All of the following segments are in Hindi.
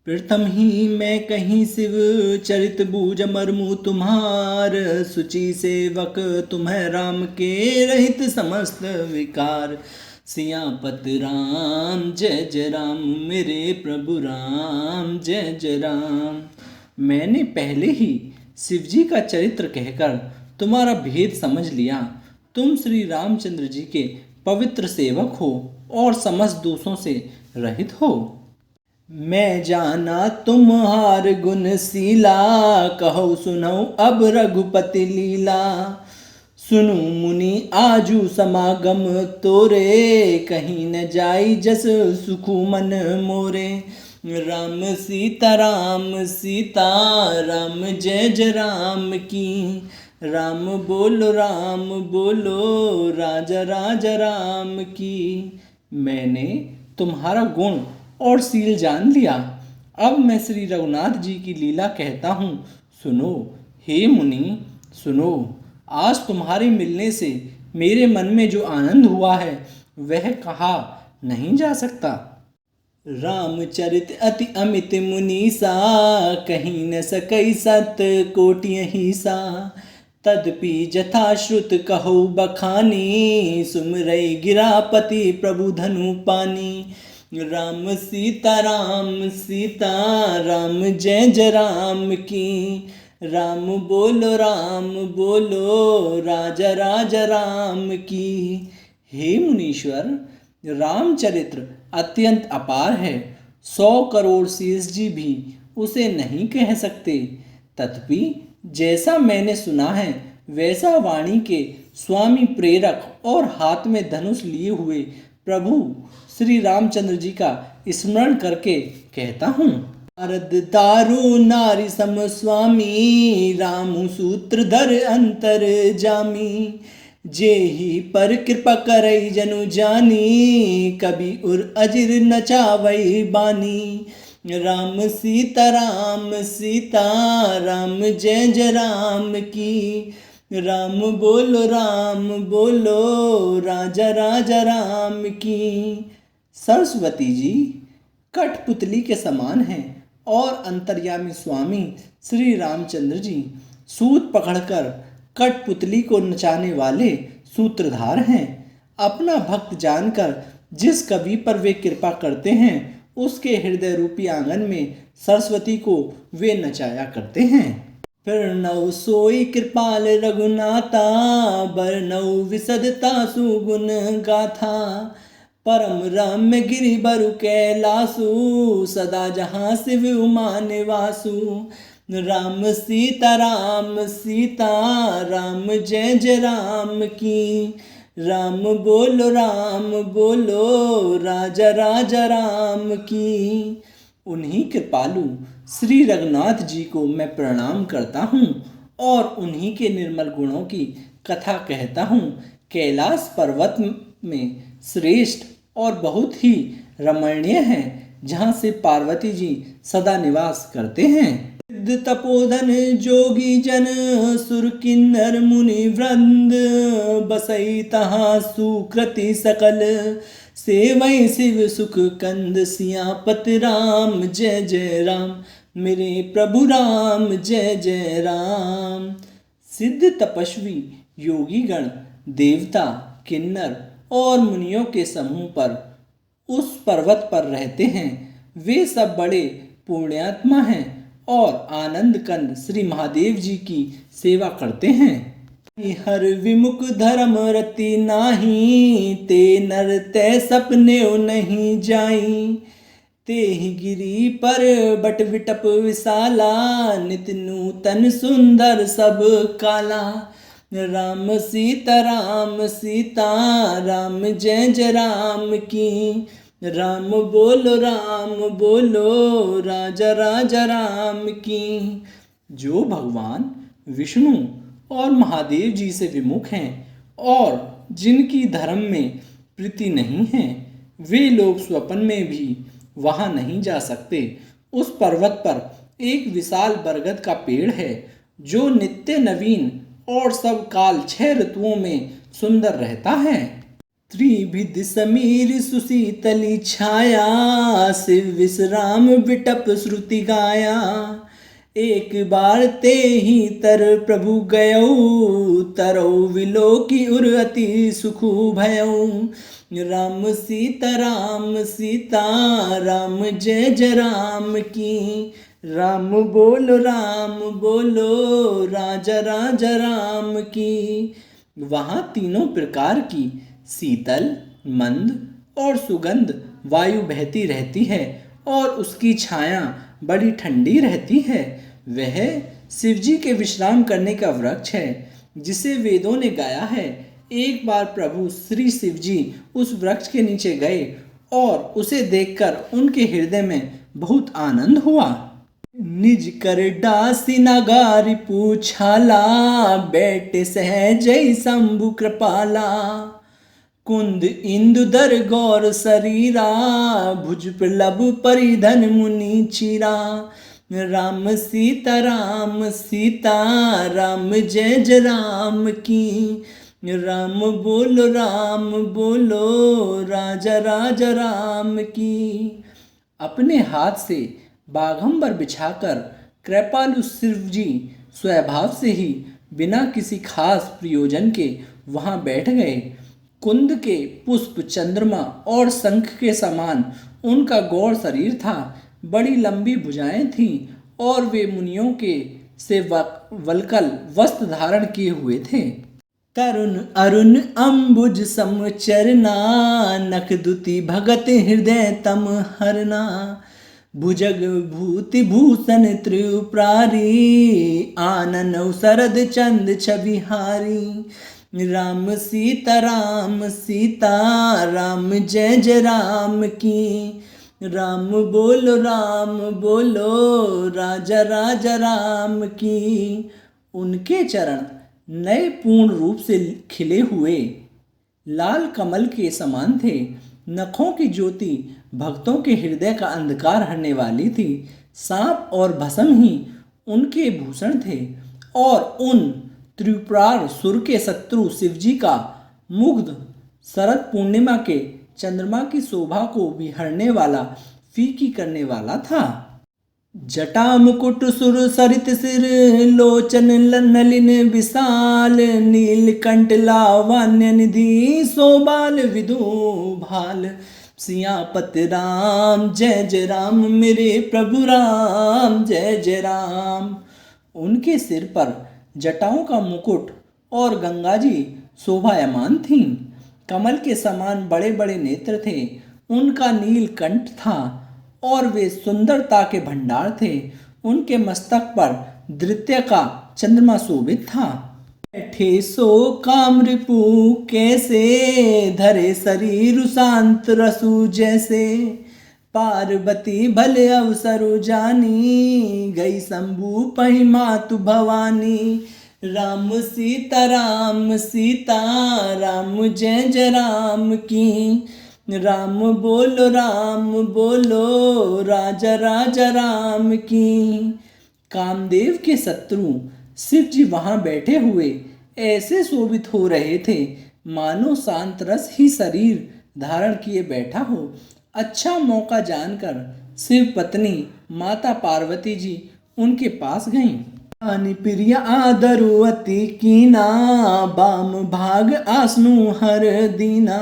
प्रथम ही मैं कहीं शिव चरित बूझ मरमु तुम्हार, सुचि सेवक तुम्हें राम के रहित समस्त विकार। सियापत राम जय जय राम, मेरे प्रभु राम जय जय राम। मैंने पहले ही शिवजी का चरित्र कहकर तुम्हारा भेद समझ लिया। तुम श्री रामचंद्र जी के पवित्र सेवक हो और समस्त दोषों से रहित हो। मैं जाना तुम्हार गुण शीला, कहो सुनो अब रघुपति लीला। सुनु मुनि आजू समागम तोरे, कहीं न जाई जस सुखु मन मोरे। राम सीता राम जय जय राम की। राम बोलो राजा राजा राम की। मैंने तुम्हारा गुण और सील जान लिया। अब मैं श्री रघुनाथ जी की लीला कहता हूँ, सुनो। हे मुनि सुनो, आज तुम्हारे मिलने से मेरे मन में जो आनंद हुआ है वह कहा नहीं जा सकता। रामचरित अति अमित मुनीसा, कहीं न सकई सत कोटि अहिसा। तदपि जथाश्रुत कहो बखानी, सुमरई गिरापति प्रभु धनु पानी। राम सीता राम जय जय राम की। राम बोलो राजा राजा राम की। हे मुनीश्वर, रामचरित्र अत्यंत अपार है। 100 करोड़ शेष जी भी उसे नहीं कह सकते। तथापि जैसा मैंने सुना है वैसा वाणी के स्वामी प्रेरक और हाथ में धनुष लिए हुए प्रभु श्री रामचंद्र जी का स्मरण करके कहता हूँ। नारद दारु नारी सम स्वामी, रामु सूत्रधर अंतर जामी। जेहि पर कृपा करई जनु जानी, कभी उर अजिर नचावई बानी। राम सीता राम जय जय राम की। राम बोलो राजा राजा राम की। सरस्वती जी कठपुतली के समान हैं और अंतर्यामी स्वामी श्री रामचंद्र जी सूत पकड़कर कठपुतली को नचाने वाले सूत्रधार हैं। अपना भक्त जानकर जिस कवि पर वे कृपा करते हैं उसके हृदय रूपी आंगन में सरस्वती को वे नचाया करते हैं। फिर नौ सोई कृपाल रघुनाथा, बरनौ विसदता सुगुण गाथा। परम रम्य गिरि बरु कैलासु, सदा जहाँ शिव उमा निवासु। राम सीता राम जय जय राम की। राम बोलो राजा राजा राम की। उन्हीं कृपालु श्री रघुनाथ जी को मैं प्रणाम करता हूँ और उन्हीं के निर्मल गुणों की कथा कहता हूँ। कैलाश पर्वत में श्रेष्ठ और बहुत ही रमणीय है, जहाँ से पार्वती जी सदा निवास करते हैं। सिद्ध तपोधन जोगी जन, सुर किन्नर मुनि वृंद। बसई तहाँ सुकृति सकल, सेवई शिव सुख कंद। सियापत राम जय जय राम, मेरे प्रभु राम जय जय राम। सिद्ध तपस्वी योगी गण, देवता, किन्नर और मुनियों के समूह पर उस पर्वत पर रहते हैं। वे सब बड़े पुण्यात्मा हैं और आनंद कंद श्री महादेव जी की सेवा करते हैं। हर विमुख धर्म रति नाही, ते नर तै सपने नहीं जाई। ते ही गिरी पर बट विटप विशाला, नित नूतन सुंदर सब काला। राम सीता राम जय जय राम की। राम बोलो राजा राजा राम की। जो भगवान विष्णु और महादेव जी से विमुख हैं और जिनकी धर्म में प्रीति नहीं है, वे लोग स्वप्न में भी वहाँ नहीं जा सकते। उस पर्वत पर एक विशाल बरगद का पेड़ है जो नित्य नवीन और सब काल 6 ऋतुओं में सुंदर रहता है। त्रिभिद समीर सुशीतली छाया, शिव विश्राम विटप श्रुति गाया। एक बार ते ही तर प्रभु गयऊ, तरौ विलोकी उर अति सुखु भयऊ। राम सीता राम जय जय राम की, राम बोलो राजा राजा राम की। वहाँ तीनों प्रकार की शीतल, मंद और सुगंध वायु बहती रहती है और उसकी छाया बड़ी ठंडी रहती है। वह शिवजी के विश्राम करने का वृक्ष है जिसे वेदों ने गाया है। एक बार प्रभु श्री शिवजी उस वृक्ष के नीचे गए और उसे देखकर उनके हृदय में बहुत आनंद हुआ। निज कर डासी नगारी पूछाला, बैठे सहज शंभु कृपाला। कुंद इंदु दर गौर शरीरा, भुज प्रलभ परिधन मुनि चीरा। राम सीता राम जय जय राम की, राम बोलो राजा राजा राम की। अपने हाथ से बाघंबर बिछाकर कृपालु शिवजी स्वभाव से ही बिना किसी खास प्रयोजन के वहाँ बैठ गए। कुंद के पुष्प, चंद्रमा और शंख के समान उनका गौर शरीर था। बड़ी लंबी भुजाएं थीं और वे मुनियों के से वल्कल वस्त्र धारण किए हुए थे। तरुण अरुण अम्बुज समचरना, नखदुति भगत हृदय तम हरना। भुजग भूति भूषण त्रिपुरारी, आनन शरद चंद छविहारी। राम सीता राम जय जय राम की, राम बोलो राजा राजा राम की। उनके चरण नए पूर्ण रूप से खिले हुए लाल कमल के समान थे। नखों की ज्योति भक्तों के हृदय का अंधकार हरने वाली थी। सांप और भस्म ही उनके भूषण थे और उन त्रिपुरार सुर के शत्रु शिवजी का मुग्ध शरद पूर्णिमा के चंद्रमा की शोभा को भी हरने वाला, फीकी करने वाला था। जटा मुकुट सुर सरित सिर, लोचन नलिन विशाल। नीलकंठ लावण्य निधि, शोभाल विदु भाल। सियापति राम जय जय राम, मेरे प्रभु राम जय जय राम। उनके सिर पर जटाओं का मुकुट और गंगा जी शोभायमान थीं। कमल के समान बड़े बड़े नेत्र थे। उनका नीलकंठ था और वे सुंदरता के भंडार थे। उनके मस्तक पर द्वितीय का चंद्रमा शोभित था। बैठे सो काम रिपु कैसे, धरे शरीर शांत रसु जैसे। पार्वती भले अवसरु जानी, गई शंभु पहि मातु भवानी। राम सीता राम जय जय राम की, राम बोलो राजा राजा राम की। कामदेव के शत्रु शिव जी वहाँ बैठे हुए ऐसे शोभित हो रहे थे मानो शांत रस ही शरीर धारण किए बैठा हो। अच्छा मौका जानकर शिव पत्नी माता पार्वती जी उनके पास गईं। अनि प्रिय आदरु अति कीना, बाम भाग आसनु हर दीना।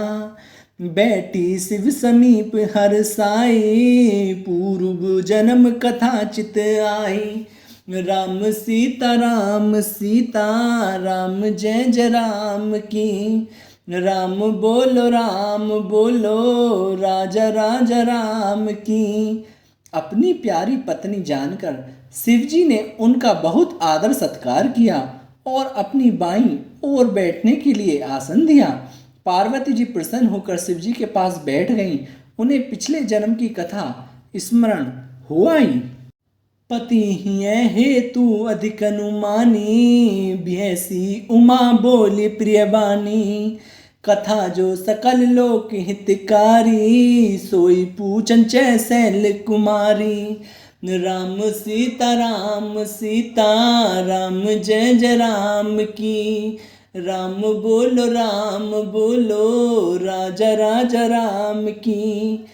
बैठी शिव समीप हर साई, पूर्व जन्म कथा चित आई। राम सीता राम जय जय राम की, राम बोलो राजा राजा राम की। अपनी प्यारी पत्नी जानकर शिवजी ने उनका बहुत आदर सत्कार किया और अपनी बाईं ओर बैठने के लिए आसन दिया। पार्वती जी प्रसन्न होकर शिवजी के पास बैठ गईं। उन्हें पिछले जन्म की कथा स्मरण हो आई। पति हिय हेतु अधिक अनुमानी, भैसी उमा बोली प्रियबानी। कथा जो सकल लोक हितकारी, सोई पूछन चै शैल कुमारी। राम सीता राम जय जय राम की, राम बोलो राजा राजा राम की।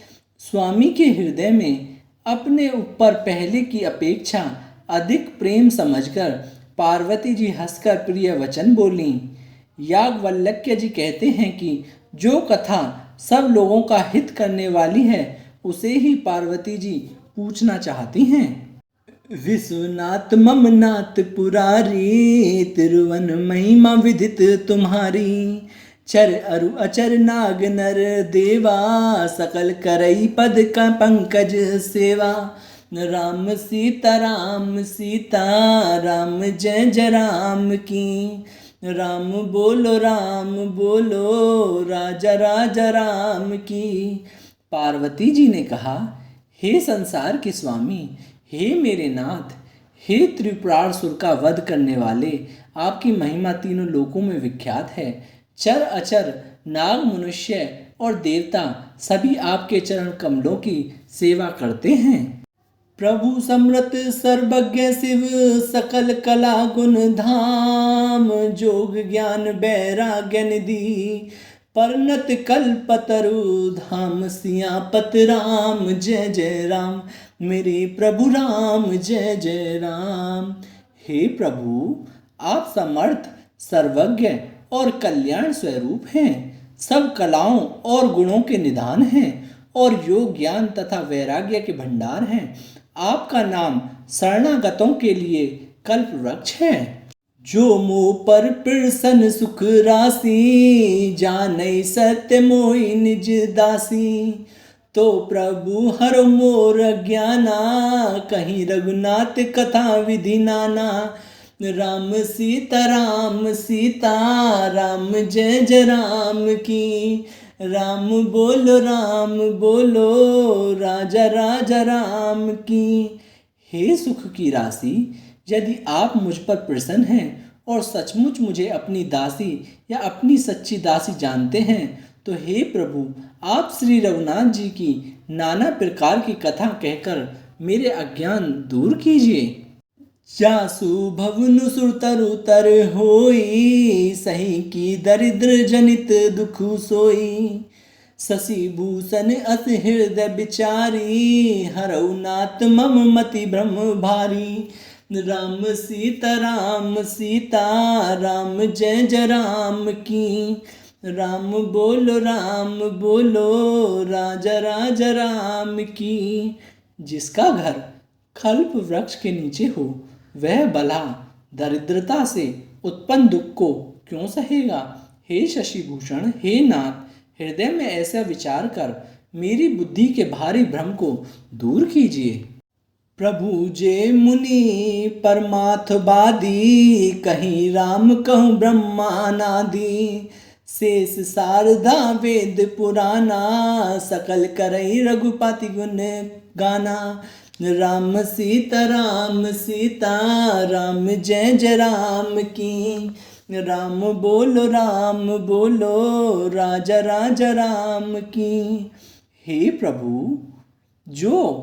स्वामी के हृदय में अपने ऊपर पहले की अपेक्षा अधिक प्रेम समझकर पार्वती जी हंसकर प्रिय वचन बोली। याज्ञवल्क्य जी कहते हैं कि जो कथा सब लोगों का हित करने वाली है उसे ही पार्वती जी पूछना चाहती हैं। विश्वनाथ ममनाथ पुरारी, तिरुवन महिमा विदित तुम्हारी। चर अरु अचर नाग नर देवा, सकल करई पद का पंकज सेवा। राम सीता राम जय जय राम की। राम बोलो राजा राजा राम की। पार्वती जी ने कहा, हे संसार के स्वामी, हे मेरे नाथ, हे त्रिपुरासुर का वध करने वाले, आपकी महिमा तीनों लोकों में विख्यात है। चर अचर नाग मनुष्य और देवता सभी आपके चरण कमलों की सेवा करते हैं। प्रभु समृत सर्वज्ञ शिव, सकल कला गुण धाम। जोग ज्ञान वैराग्य निधि, परनत कल्पतरु धाम। सियापत राम जय जय राम, मेरे प्रभु राम जय जय राम। हे प्रभु, आप समर्थ, सर्वज्ञ और कल्याण स्वरूप हैं, सब कलाओं और गुणों के निधान हैं और योग ज्ञान तथा वैराग्य के भंडार हैं। आपका नाम शरणागतों के लिए कल्प वृक्ष है। जो मुँह पर प्रसन्न सुख राशि, जानै सत्य मोहि निज दासी। तो प्रभु हर मोर ज्ञाना, कहीं रघुनाथ कथा विधि नाना। राम सीता राम जय जय राम की। राम बोलो राजा राजा राम की। हे सुख की राशि, यदि आप मुझ पर प्रसन्न हैं और सचमुच मुझे अपनी दासी या अपनी सच्ची दासी जानते हैं तो हे प्रभु, आप श्री रघुनाथ जी की नाना प्रकार की कथा कहकर मेरे अज्ञान दूर कीजिए। जासु भवनु सुरतर उतर होई, सही की दरिद्र जनित दुख सोई। शशि भूषण अस हृदय विचारी, हरऊ नाथ मम मति ब्रह्म भारी। राम सीता राम जय जय राम की। राम बोलो राजा राजा राम की। जिसका घर कल्प वृक्ष के नीचे हो वह भला दरिद्रता से उत्पन्न दुख को क्यों सहेगा। हे शशिभूषण, हे नाथ, हृदय में ऐसा विचार कर मेरी बुद्धि के भारी भ्रम को दूर कीजिए। प्रभु जे मुनि परमार्थवादी, कहीं राम कहूँ ब्रह्मानादि। शेष शारदा वेद पुराना, सकल करई रघुपति गुण गाना। राम सीता राम जय जय राम की। राम बोलो राजा राजा राम की। हे प्रभु, जो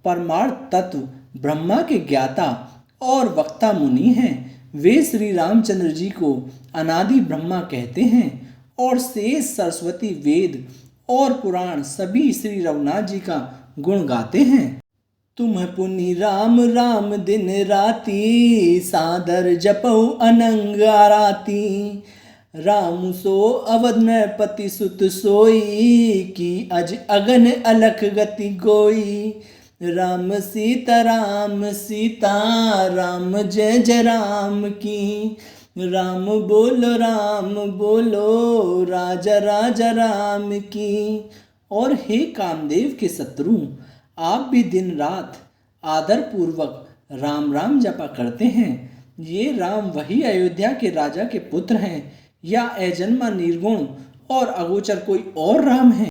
परमार्थ तत्व ब्रह्मा के ज्ञाता और वक्ता मुनि हैं, वे श्री रामचंद्र जी को अनादि ब्रह्मा कहते हैं और शेष सरस्वती वेद और पुराण सभी श्री रघुनाथ जी का गुण गाते हैं। तुम पुनि राम दिन राती, सादर जपऊ अनंग आराती। राम सो अवध नरपति सुत सोई, की अज अगन अलख गति गोई। राम सीता राम जय जय राम की। राम बोलो राजा राजा राम की। और हे कामदेव के शत्रु, आप भी दिन रात आदर पूर्वक राम राम जपा करते हैं। ये राम वही अयोध्या के राजा के पुत्र हैं या अजन्मा निर्गुण और अगोचर कोई और राम है।